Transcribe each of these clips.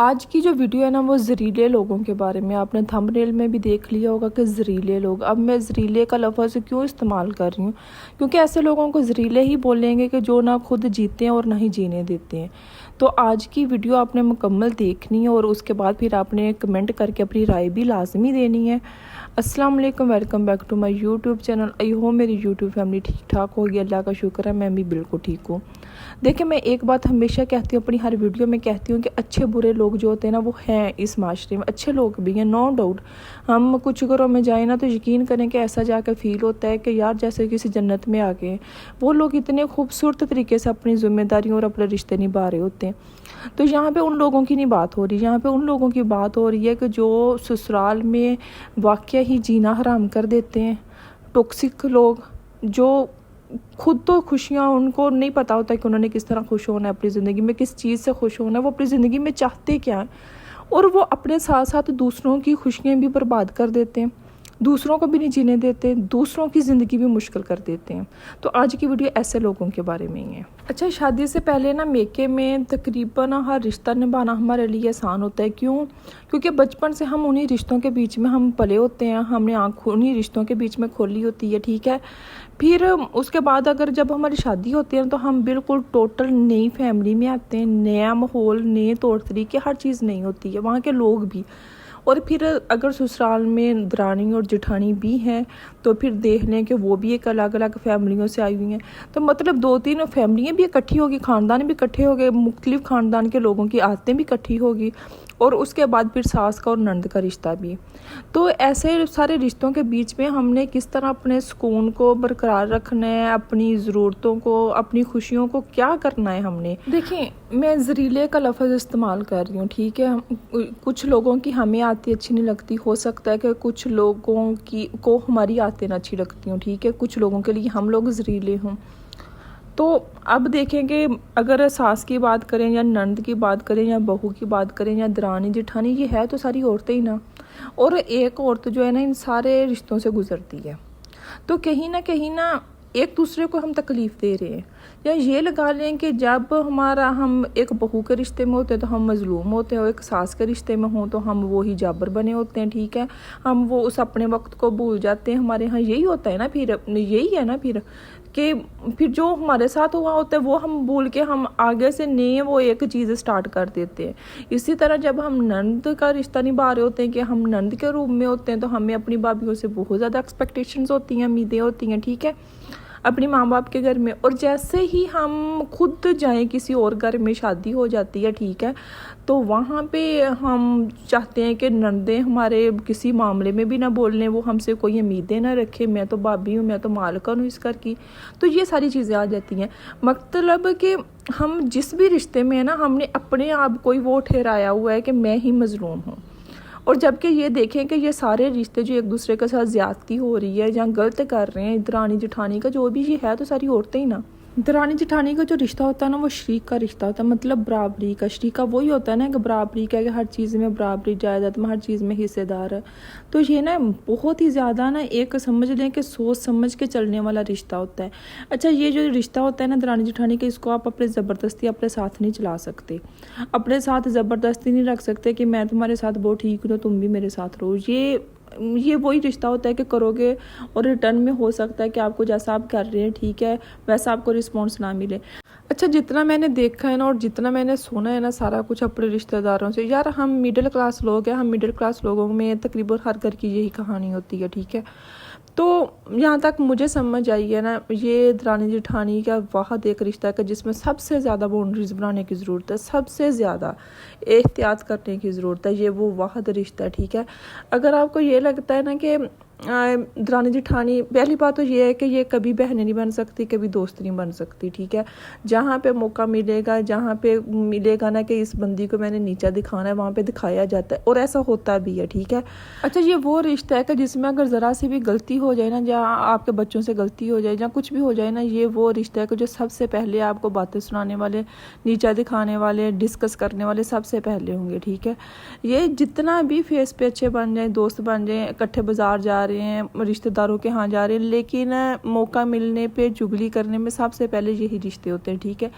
आज की जो वीडियो है ना वो ज़रीले लोगों के बारे में। आपने थंबनेल में भी देख लिया होगा कि ज़रीले लोग। अब मैं ज़रीले का लफ्ज़ क्यों इस्तेमाल कर रही हूँ, क्योंकि ऐसे लोगों को ज़रीले ही बोलेंगे कि जो ना खुद जीते हैं और ना ही जीने देते हैं। तो आज की वीडियो आपने मुकम्मल देखनी है और उसके बाद फिर आपने कमेंट करके अपनी राय भी लाजमी देनी है। अस्सलाम वालेकुम, welcome back to my YouTube channel. I hope मेरी यूट्यूब फैमिली ठीक ठाक होगी, अल्लाह का शुक्र है मैं भी बिल्कुल ठीक हूँ। देखिए, मैं एक बात हमेशा कहती हूँ, अपनी हर वीडियो में कहती हूँ कि अच्छे बुरे लोग जो होते हैं ना वो हैं इस माशरे में। अच्छे लोग भी हैं, नो डाउट। हम कुछ घरों में जाए ना तो यकीन करें कि ऐसा जाकर फील होता है कि यार जैसे किसी जन्नत में आ गए। वो लोग इतने खूबसूरत तरीके से अपनी जिम्मेदारियों और अपने रिश्ते निभा रहे होते हैं। तो यहाँ पे उन लोगों की नहीं बात हो रही, यहाँ पे उन लोगों की बात हो रही है कि जो ससुराल में वाकया ही जीना हराम कर देते हैं। टॉक्सिक लोग जो खुद तो खुशियाँ उनको नहीं पता होता कि उन्होंने किस तरह खुश होना है अपनी ज़िंदगी में, किस चीज़ से खुश होना है, वो अपनी ज़िंदगी में चाहते क्या हैं, और वो अपने साथ साथ दूसरों की खुशियाँ भी बर्बाद कर देते हैं, दूसरों को भी नहीं जीने देते, दूसरों की ज़िंदगी भी मुश्किल कर देते हैं। तो आज की वीडियो ऐसे लोगों के बारे में ही है। अच्छा, शादी से पहले ना मेके में तकरीबन हर रिश्ता निभाना हमारे लिए आसान होता है। क्यों? क्योंकि बचपन से हम उन्हीं रिश्तों के बीच में हम पले होते हैं, हमने आँख उन्हीं रिश्तों के बीच में खोली होती है, ठीक है। फिर उसके बाद अगर जब हमारी शादी होती है तो हम बिल्कुल टोटल नई फैमिली में आते हैं, नया माहौल, नए तौर तरीके, हर चीज़ नई होती है, वहाँ के लोग भी। और फिर अगर ससुराल में दरानी और जेठानी भी हैं तो फिर देख लें कि वो भी एक अलग अलग फैमिलियों से आई हुई हैं। तो मतलब 2-3 फैमिलियाँ भी इकट्ठी होगी, ख़ानदान भी इकट्ठे हो गए, मुख्तलिफ ख़ानदान के लोगों की आदतें भी इकट्ठी होगी, और उसके बाद फिर सास का और नंद का रिश्ता भी। तो ऐसे सारे रिश्तों के बीच में हमने किस तरह अपने सुकून को बरकरार रखना है, अपनी ज़रूरतों को, अपनी खुशियों को क्या करना है हमने। देखिए, मैं ज़रीले का लफ्ज़ इस्तेमाल कर रही हूँ, ठीक है। कुछ लोगों की हमें आती अच्छी नहीं लगती, हो सकता है कि कुछ लोगों की को हमारी आते ना अच्छी लगती हूँ, ठीक है। कुछ लोगों के लिए हम लोग ज़रीले हों। तो अब देखें कि अगर सास की बात करें या नंद की बात करें या बहू की बात करें या दरानी जेठानी, ये है तो सारी औरतें ही ना। और एक औरत जो है ना इन सारे रिश्तों से गुजरती है। तो कहीं ना एक दूसरे को हम तकलीफ़ दे रहे हैं। या ये लगा लें कि जब हम एक बहू के रिश्ते में होते हैं तो हम मज़लूम होते हैं, और एक सास के रिश्ते में हों तो हम वो ही जाबर बने होते हैं, ठीक है। हम वो उस अपने वक्त को भूल जाते हैं। हमारे यहाँ यही होता है ना, फिर यही है ना कि फिर जो हमारे साथ हुआ होता है वो हम भूल के हम आगे से नए वो एक चीज़ स्टार्ट कर देते हैं। इसी तरह जब हम नंद का रिश्ता निभा रहे होते हैं, कि हम नंद के रूप में होते हैं, तो हमें अपनी भाभीयों से बहुत ज़्यादा एक्सपेक्टेशंस होती हैं, उम्मीदें होती हैं, ठीक है, अपनी माँ बाप के घर में। और जैसे ही हम खुद जाएं किसी और घर में, शादी हो जाती है, ठीक है, तो वहाँ पे हम चाहते हैं कि नंदें हमारे किसी मामले में भी ना बोलने, वो हमसे कोई उम्मीदें ना रखें, मैं तो भाभी हूँ, मैं तो मालकन हूँ इस घर की। तो ये सारी चीज़ें आ जाती हैं। मतलब कि हम जिस भी रिश्ते में है ना, हमने अपने आप को ही वो ठहराया हुआ है कि मैं ही मजलूम हूँ। और जबकि ये देखें कि ये सारे रिश्ते जो एक दूसरे के साथ ज़्यादती हो रही है या गलत कर रहे हैं, दरानी जेठानी का जो भी ये है तो सारी औरतें ही ना। दरानी जेठानी का जो रिश्ता होता है ना वो शरीक का रिश्ता होता है, मतलब बराबरी का। शरीक का वही होता है ना कि बराबरी का, कि हर चीज़ में बराबरी, जायदाद में हर चीज़ में हिस्सेदार है। तो ये ना बहुत ही ज़्यादा ना एक समझ लें कि सोच समझ के चलने वाला रिश्ता होता है। अच्छा, ये जो रिश्ता होता है ना दरानी जेठानी का, इसको आप अपने ज़बरदस्ती अपने साथ नहीं चला सकते, अपने साथ ज़बरदस्ती नहीं रख सकते कि मैं तुम्हारे साथ बहुत ठीक हूँ तुम भी मेरे साथ रहो। ये वही रिश्ता होता है कि करोगे और रिटर्न में हो सकता है कि आपको जैसा आप कर रहे हैं, ठीक है, वैसा आपको रिस्पॉन्स ना मिले। अच्छा, जितना मैंने देखा है ना और जितना मैंने सुना है ना सारा कुछ अपने रिश्तेदारों से, यार हम मिडिल क्लास लोग हैं, हम मिडिल क्लास लोगों में तकरीबन हर घर की यही कहानी होती है, ठीक है। तो यहाँ तक मुझे समझ आई है ना, ये दरानी जेठानी का वाहद एक रिश्ता है कि जिसमें सबसे ज़्यादा बाउंड्रीज बनाने की ज़रूरत है, सबसे ज़्यादा एहतियात करने की ज़रूरत है। ये वो वाहद रिश्ता है, ठीक है। अगर आपको ये लगता है ना कि दरानी जेठानी, पहली बात तो ये है कि ये कभी बहनें नहीं बन सकती, कभी दोस्त नहीं बन सकती, ठीक है। जहाँ पे मौका मिलेगा, जहाँ पे मिलेगा ना कि इस बंदी को मैंने नीचा दिखाना है, वहाँ पे दिखाया जाता है और ऐसा होता भी है, ठीक है। अच्छा, ये वो रिश्ता है कि जिसमें अगर ज़रा सी भी गलती हो जाए ना, जहाँ आपके बच्चों से गलती हो जाए, जहाँ कुछ भी हो जाए ना, ये वो रिश्ता है कि जो सबसे पहले आपको बातें सुनाने वाले, नीचा दिखाने वाले, डिस्कस करने वाले सबसे पहले होंगे, ठीक है। ये जितना भी फेस पे अच्छे बन जाए, दोस्त बन जाए, इकट्ठे बाजार जा रहे हैं, रिश्तेदारों के यहाँ जा रहे हैं, लेकिन मौका मिलने पे चुगली करने में सबसे पहले यही रिश्ते होते हैं, ठीक है।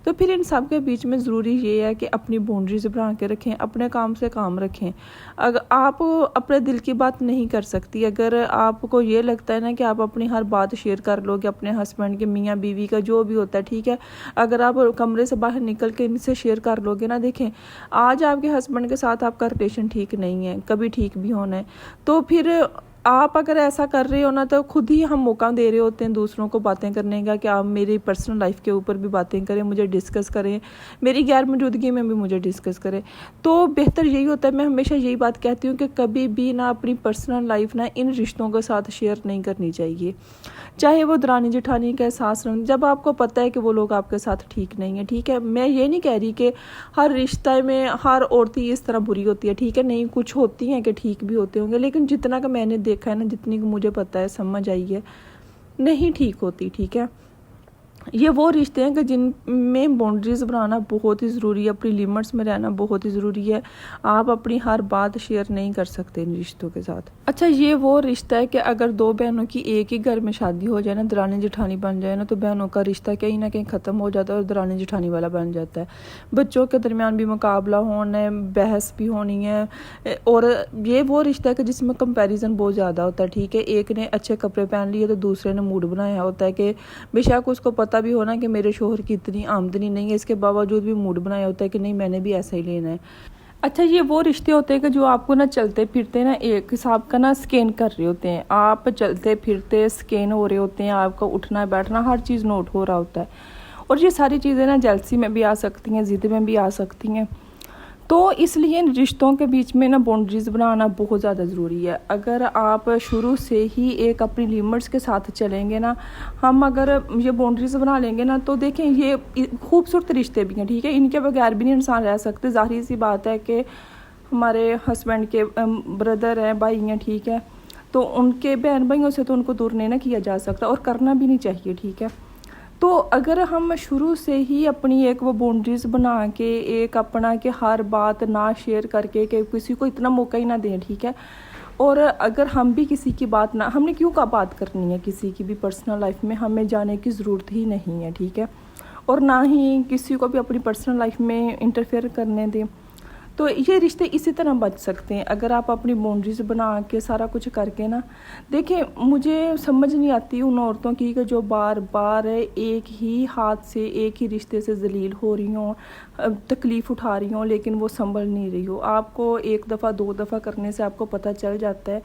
तो फिर इन सब के बीच में ज़रूरी ये है कि अपनी बाउंड्रीज बना के रखें, अपने काम से काम रखें। अगर आप अपने दिल की बात नहीं कर सकती, अगर आपको ये लगता है ना कि आप अपनी हर बात शेयर कर लोगे अपने हस्बैंड के, मियाँ बीवी का जो भी होता है, ठीक है, अगर आप कमरे से बाहर निकल के इनसे शेयर कर लोगे ना, देखें आज आपके हस्बैंड के साथ आपका रिलेशन ठीक नहीं है, कभी ठीक भी होना है, तो फिर आप अगर ऐसा कर रहे हो ना, तो खुद ही हम मौका दे रहे होते हैं दूसरों को बातें करने का कि आप मेरी पर्सनल लाइफ के ऊपर भी बातें करें, मुझे डिस्कस करें, मेरी गैर मौजूदगी में भी मुझे डिस्कस करें। तो बेहतर यही होता है, मैं हमेशा यही बात कहती हूँ कि कभी भी ना अपनी पर्सनल लाइफ ना इन रिश्तों के साथ शेयर नहीं करनी चाहिए, चाहे वो दरानी जेठानी का, सास ननद, जब आपको पता है कि वो लोग आपके साथ ठीक नहीं है, ठीक है। मैं ये नहीं कह रही कि हर रिश्ते में हर औरत ही इस तरह बुरी होती है, ठीक है, नहीं, कुछ होती हैं कि ठीक भी होते होंगे, लेकिन जितना का मैंने देखा है ना, जितनी को मुझे पता है, समझ आई है, नहीं ठीक होती, ठीक है। ये वो रिश्ते हैं कि जिनमें बाउंड्रीज बनाना बहुत ही ज़रूरी है, अपनी लिमिट्स में रहना बहुत ही ज़रूरी है। आप अपनी हर बात शेयर नहीं कर सकते इन रिश्तों के साथ। अच्छा, ये वो रिश्ता है कि अगर दो बहनों की एक ही घर में शादी हो जाए ना, दरानी जेठानी बन जाए ना, तो बहनों का रिश्ता कहीं ना कहीं ख़त्म हो जाता है और दरानी जेठानी वाला बन जाता है। बच्चों के दरमियान भी मुकाबला होना है, बहस भी होनी है, और ये वो रिश्ता है कि जिसमें कंपैरिजन बहुत ज़्यादा होता है, ठीक है। एक ने अच्छे कपड़े पहन लिए तो दूसरे ने मूड बनाया होता है कि बेशक उसको पता भी होना कि मेरे शोहर की इतनी आमदनी नहीं है, इसके बावजूद भी मूड बनाया होता है कि नहीं, मैंने भी ऐसा ही लेना है। अच्छा, ये वो रिश्ते होते हैं कि जो आपको ना चलते फिरते ना एक हिसाब का ना स्कैन कर रहे होते हैं, आप चलते फिरते स्कैन हो रहे होते हैं, आपका उठना बैठना हर चीज़ नोट हो रहा होता है। और ये सारी चीज़ें ना जेलसी में भी आ सकती हैं, ज़िद में भी आ सकती हैं। तो इसलिए इन रिश्तों के बीच में ना बाउंड्रीज बनाना बहुत ज़्यादा ज़रूरी है। अगर आप शुरू से ही एक अपनी लिमिट्स के साथ चलेंगे ना, हम अगर ये बाउंड्रीज बना लेंगे ना, तो देखें ये खूबसूरत रिश्ते भी हैं, ठीक है, इनके बगैर भी नहीं इंसान रह सकते। ज़ाहिर सी बात है कि हमारे हस्बैंड के ब्रदर हैं, भाई हैं, ठीक है, तो उनके बहन भाइयों से तो उनको दूर नहीं ना किया जा सकता और करना भी नहीं चाहिए, ठीक है। तो अगर हम शुरू से ही अपनी एक वो बाउंड्रीज बना के एक अपना के हर बात ना शेयर करके कि किसी को इतना मौका ही ना दें, ठीक है। और अगर हम भी किसी की बात ना, हमने क्यों का बात करनी है किसी की भी पर्सनल लाइफ में, हमें जाने की ज़रूरत ही नहीं है, ठीक है। और ना ही किसी को भी अपनी पर्सनल लाइफ में इंटरफेयर करने दें। तो ये रिश्ते इसी तरह बच सकते हैं अगर आप अपनी बाउंड्रीज बना के सारा कुछ करके ना। देखिए, मुझे समझ नहीं आती उन औरतों की कि जो बार बार एक ही हाथ से एक ही रिश्ते से जलील हो रही हों, तकलीफ़ उठा रही हों, लेकिन वो संभल नहीं रही हो। आपको एक दफ़ा दो दफ़ा करने से आपको पता चल जाता है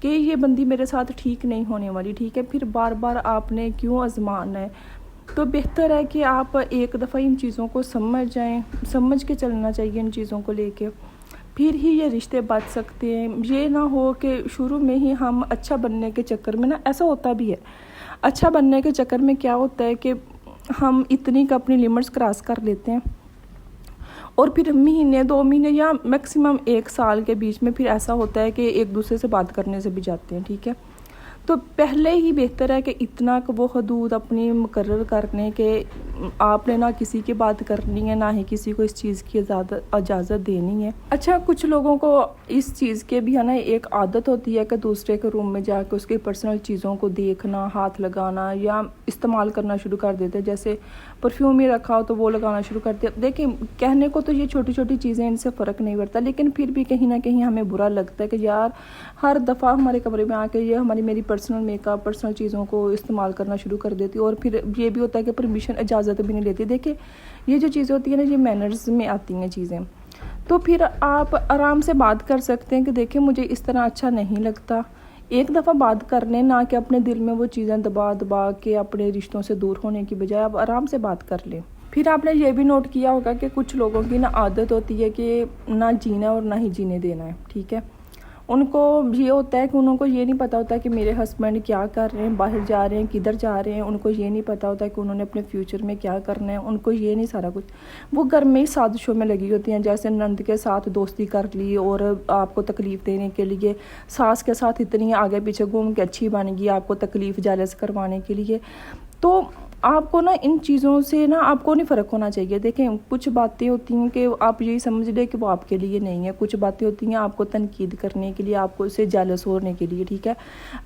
कि ये बंदी मेरे साथ ठीक नहीं होने वाली, ठीक है। फिर बार बार आपने क्यों आजमाना है? तो बेहतर है कि आप एक दफ़ा इन चीज़ों को समझ जाएं, समझ के चलना चाहिए इन चीज़ों को लेके, फिर ही ये रिश्ते बच सकते हैं। ये ना हो कि शुरू में ही हम अच्छा बनने के चक्कर में ना, ऐसा होता भी है, अच्छा बनने के चक्कर में क्या होता है कि हम इतनी का अपनी लिमिट्स क्रॉस कर लेते हैं और फिर महीने 2 महीने या मैक्सिमम 1 साल के बीच में फिर ऐसा होता है कि एक दूसरे से बात करने से भी जाते हैं, ठीक है। तो पहले ही बेहतर है कि इतना वो हदूद अपनी मुकर्रर करने के आपने ना किसी की बात करनी है, ना ही किसी को इस चीज़ की इजाज़त देनी है। अच्छा, कुछ लोगों को इस चीज़ के भी है ना एक आदत होती है कि दूसरे के रूम में जाकर उसके पर्सनल चीज़ों को देखना, हाथ लगाना या इस्तेमाल करना शुरू कर देते हैं। जैसे परफ्यूम ही रखा हो तो वो लगाना शुरू कर दिया। देखिए, कहने को तो ये छोटी छोटी चीज़ें, इनसे फ़र्क नहीं पड़ता, लेकिन फिर भी कहीं ना कहीं हमें बुरा लगता है कि यार हर दफ़ा हमारे कमरे में आके ये हमारी मेरी पर्सनल मेकअप, पर्सनल चीज़ों को इस्तेमाल करना शुरू कर देती है। और फिर ये भी होता है कि परमिशन, इजाज़त भी नहीं लेती। देखिए, ये जो चीज़ें होती है ना, ये मैनर्स में आती हैं चीज़ें। तो फिर आप आराम से बात कर सकते हैं कि देखिए मुझे इस तरह अच्छा नहीं लगता। एक दफ़ा बात कर लें, ना कि अपने दिल में वो चीज़ें दबा दबा के अपने रिश्तों से दूर होने की बजाय आप आराम से बात कर लें। फिर आपने ये भी नोट किया होगा कि कुछ लोगों की ना आदत होती है कि ना जीना और ना ही जीने देना है, ठीक है। उनको ये होता है कि उनको ये नहीं पता होता कि मेरे हस्बैंड क्या कर रहे हैं, बाहर जा रहे हैं, किधर जा रहे हैं। उनको ये नहीं पता होता कि उन्होंने अपने फ्यूचर में क्या करना है। उनको ये नहीं, सारा कुछ वो घर में ही साजिशों में लगी होती हैं। जैसे नंद के साथ दोस्ती कर ली और आपको तकलीफ़ देने के लिए, सास के साथ इतनी आगे पीछे घूम के अच्छी बन गई आपको तकलीफ़ जायज़ करवाने के लिए। तो आपको ना इन चीज़ों से ना आपको नहीं फ़र्क होना चाहिए। देखें, कुछ बातें होती हैं कि आप यही समझ लें कि वो आपके लिए नहीं है, कुछ बातें होती हैं आपको तनकीद करने के लिए, आपको उससे जेलस होने के लिए, ठीक है।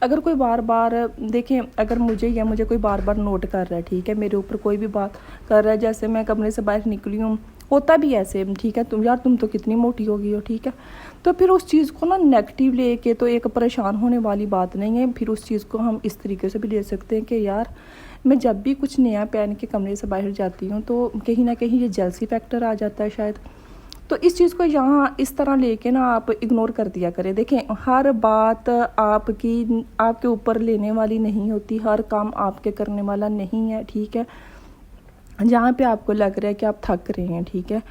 अगर कोई बार बार देखें, अगर मुझे कोई बार बार नोट कर रहा है, ठीक है, मेरे ऊपर कोई भी बात कर रहा है, जैसे मैं कमरे से बाहर निकली हूँ, होता भी ऐसे, ठीक है, तुम तो कितनी मोटी हो गई हो, ठीक है, तो फिर उस चीज़ को ना नेगेटिव लेके तो एक परेशान होने वाली बात नहीं है। फिर उस चीज़ को हम इस तरीके से भी ले सकते हैं कि यार, मैं जब भी कुछ नया पहन के कमरे से बाहर जाती हूँ तो कहीं ना कहीं ये जेलसी फैक्टर आ जाता है शायद। तो इस चीज़ को यहाँ इस तरह लेके ना आप इग्नोर कर दिया करें। देखें, हर बात आपके ऊपर लेने वाली नहीं होती, हर काम आपके करने वाला नहीं है, ठीक है। जहाँ पे आपको लग रहा है कि आप थक रहे हैं, ठीक है,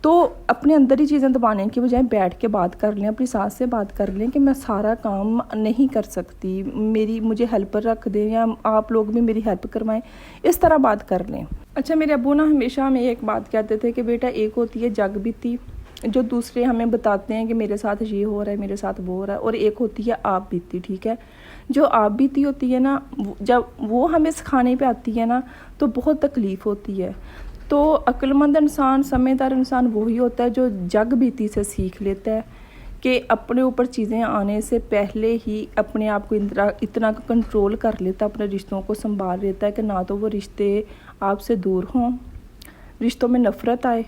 तो अपने अंदर ही चीज़ें दबाने की बजाय बैठ के बात कर लें, अपनी सास से बात कर लें कि मैं सारा काम नहीं कर सकती, मुझे हेल्पर रख दें या आप लोग भी मेरी हेल्प करवाएं, इस तरह बात कर लें। अच्छा, मेरे अब्बू ना हमेशा हमें एक बात कहते थे कि बेटा, एक होती है जग बीती, जो दूसरे हमें बताते हैं कि मेरे साथ ये हो रहा है, मेरे साथ वो हो रहा है, और एक होती है आप बीती, ठीक है। जो आप बीती होती है ना, जब वो हमें सिखाने पे आती है ना, तो बहुत तकलीफ़ होती है। तो अक्लमंद इंसान, समझदार इंसान वही होता है जो जग बीती से सीख लेता है कि अपने ऊपर चीज़ें आने से पहले ही अपने आप को इतना कंट्रोल कर लेता है, अपने रिश्तों को संभाल लेता है कि ना तो वो रिश्ते आपसे दूर हों, रिश्तों में नफ़रत आए,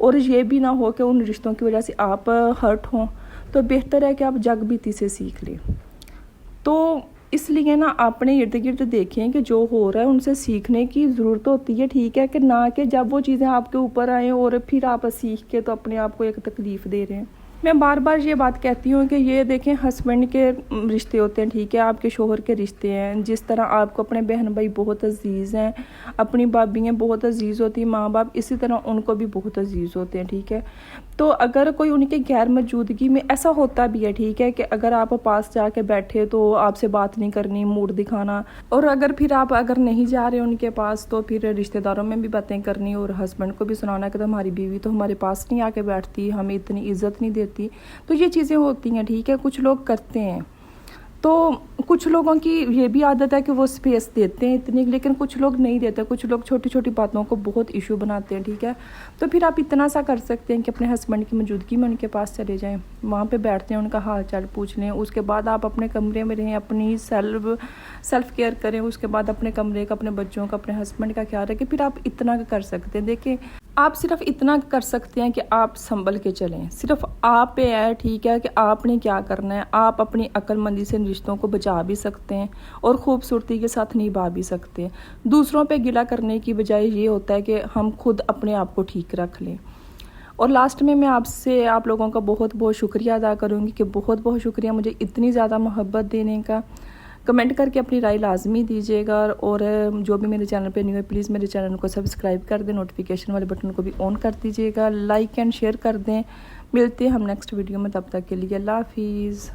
और ये भी ना हो कि उन रिश्तों की वजह से आप हर्ट हों। तो बेहतर है कि आप जग बीती से सीख लें। तो इसलिए ना अपने इर्द गिर्द देखें कि जो हो रहा है उनसे सीखने की ज़रूरत होती है, ठीक है, कि ना कि जब वो चीज़ें आपके ऊपर आएँ और फिर आप सीख के तो अपने आप को एक तकलीफ़ दे रहे हैं। मैं बार बार ये बात कहती हूँ कि ये देखें, हस्बैंड के रिश्ते होते हैं, ठीक है, आपके शोहर के रिश्ते हैं। जिस तरह आपको अपने बहन भाई बहुत अजीज़ हैं, अपनी भाभियाँ बहुत अजीज़ होती हैं, माँ बाप इसी तरह उनको भी बहुत अजीज़ होते हैं, ठीक है। तो अगर कोई उनके गैर मौजूदगी में, ऐसा होता भी है, ठीक है, कि अगर आप पास जाके बैठे तो आपसे बात नहीं करनी, मूड दिखाना, और अगर नहीं जा रहे उनके पास तो फिर रिश्तेदारों में भी बातें करनी और हस्बैंड को भी सुनाना कि हमारी बीवी तो हमारे पास नहीं आके बैठती, हमें इतनी इज्जत नहीं देती। तो ये चीज़ें होती हैं, ठीक है, कुछ लोग करते हैं। तो कुछ लोगों की ये भी आदत है कि वो स्पेस देते हैं इतनी, लेकिन कुछ लोग नहीं देते, कुछ लोग छोटी छोटी बातों को बहुत इशू बनाते हैं, ठीक है। तो फिर आप इतना सा कर सकते हैं कि अपने हस्बैंड की मौजूदगी में उनके पास चले जाएं, वहाँ पे बैठते हैं, उनका हाल चाल पूछ लें, उसके बाद आप अपने कमरे में रहें, अपनी सेल्फ केयर करें, उसके बाद अपने कमरे का, अपने बच्चों का, अपने हस्बैंड का ख्याल रखें। फिर आप इतना कर सकते हैं। देखें, आप सिर्फ इतना कर सकते हैं कि आप संभल के चलें, सिर्फ आप पे है, ठीक है, कि आपने क्या करना है। आप अपनी अक्लमंदी से रिश्तों को बचा भी सकते हैं और खूबसूरती के साथ निभा भी सकते हैं। दूसरों पे गिला करने की बजाय ये होता है कि हम खुद अपने आप को ठीक रख लें। और लास्ट में मैं आप लोगों का बहुत बहुत शुक्रिया अदा करूँगी कि बहुत बहुत शुक्रिया मुझे इतनी ज़्यादा मोहब्बत देने का। कमेंट करके अपनी राय लाजमी दीजिएगा, और जो भी मेरे चैनल पे न्यू है प्लीज़ मेरे चैनल को सब्सक्राइब कर दें, नोटिफिकेशन वाले बटन को भी ऑन कर दीजिएगा, लाइक एंड शेयर कर दें। मिलते हैं हम नेक्स्ट वीडियो में, तब तक के लिए अल्लाह हाफिज़।